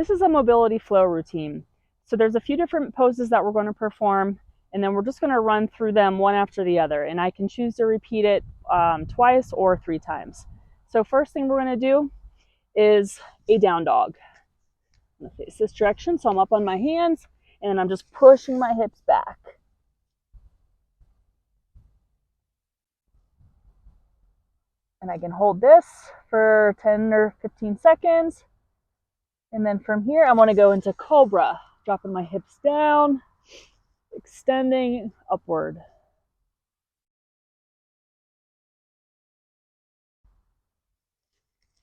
This is a mobility flow routine. So there's a few different poses that we're going to perform, and then we're just going to run through them one after the other. And I can choose to repeat it twice or 3 times. So first thing we're going to do is a down dog. I'm going to face this direction, so I'm up on my hands, and then I'm just pushing my hips back. And I can hold this for 10 or 15 seconds. And then from here, I want to go into cobra, dropping my hips down, extending upward.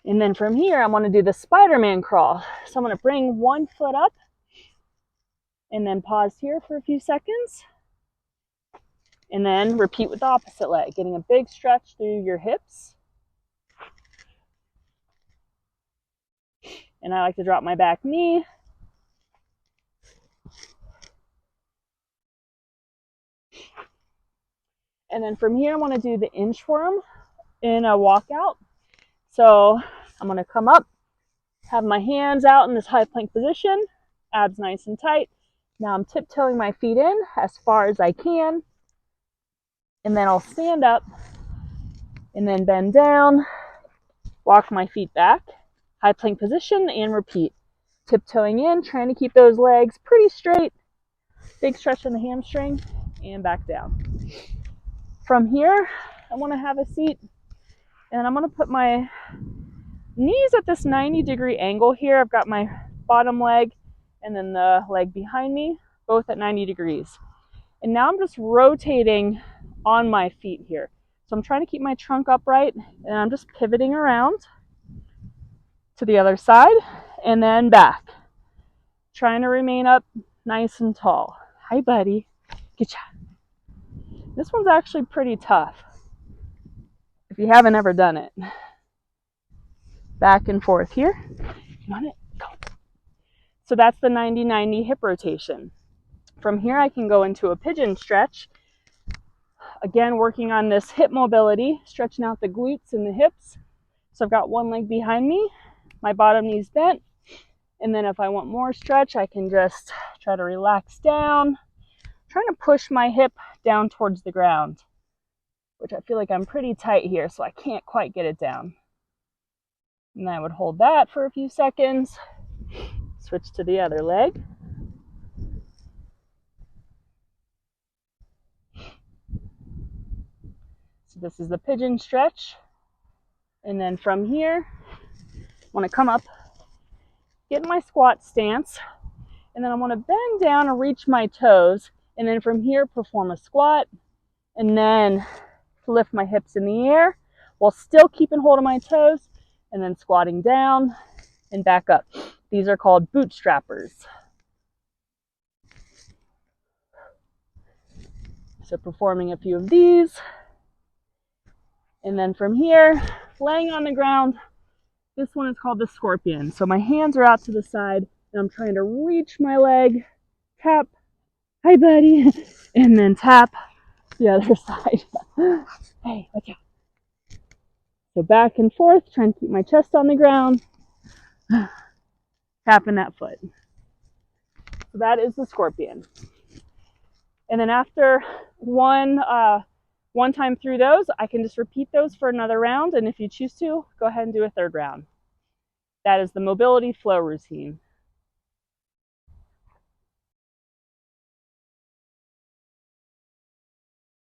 And then from here, I want to do the Spider-Man crawl. So I'm going to bring one foot up and then pause here for a few seconds. And then repeat with the opposite leg, getting a big stretch through your hips. And I like to drop my back knee. And then from here, I want to do the inchworm in a walkout. So I'm going to come up, have my hands out in this high plank position, abs nice and tight. Now I'm tiptoeing my feet in as far as I can. And then I'll stand up and then bend down, walk my feet back, high plank position, and repeat. Tiptoeing in, trying to keep those legs pretty straight. Big stretch in the hamstring, and back down. From here, I want to have a seat, and I'm going to put my knees at this 90-degree angle here. I've got my bottom leg and then the leg behind me, both at 90 degrees. And now I'm just rotating on my feet here. So I'm trying to keep my trunk upright, and I'm just pivoting around to the other side and then back. Trying to remain up nice and tall. Hi, buddy. Good job. This one's actually pretty tough if you haven't ever done it. Back and forth here. You want it? Go. So that's the 90-90 hip rotation. From here, I can go into a pigeon stretch. Again, working on this hip mobility, stretching out the glutes and the hips. So I've got one leg behind me, my bottom knee's bent. And then if I want more stretch, I can just try to relax down. Trying to push my hip down towards the ground, which I feel like I'm pretty tight here, so I can't quite get it down. And I would hold that for a few seconds. Switch to the other leg. So this is the pigeon stretch. And then from here, I want to come up, get in my squat stance, and then I want to bend down and reach my toes. And then from here, perform a squat, and then lift my hips in the air while still keeping hold of my toes, and then squatting down and back up. These are called bootstrappers. So performing a few of these. And then from here, laying on the ground, this one is called the scorpion. So my hands are out to the side, and I'm trying to reach my leg, tap, hi buddy, and then tap the other side. Hey, watch out. So back and forth, trying to keep my chest on the ground, tapping that foot. So that is the scorpion. And then after one time through those, I can just repeat those for another round. And if you choose to, go ahead and do a third round. That is the mobility flow routine.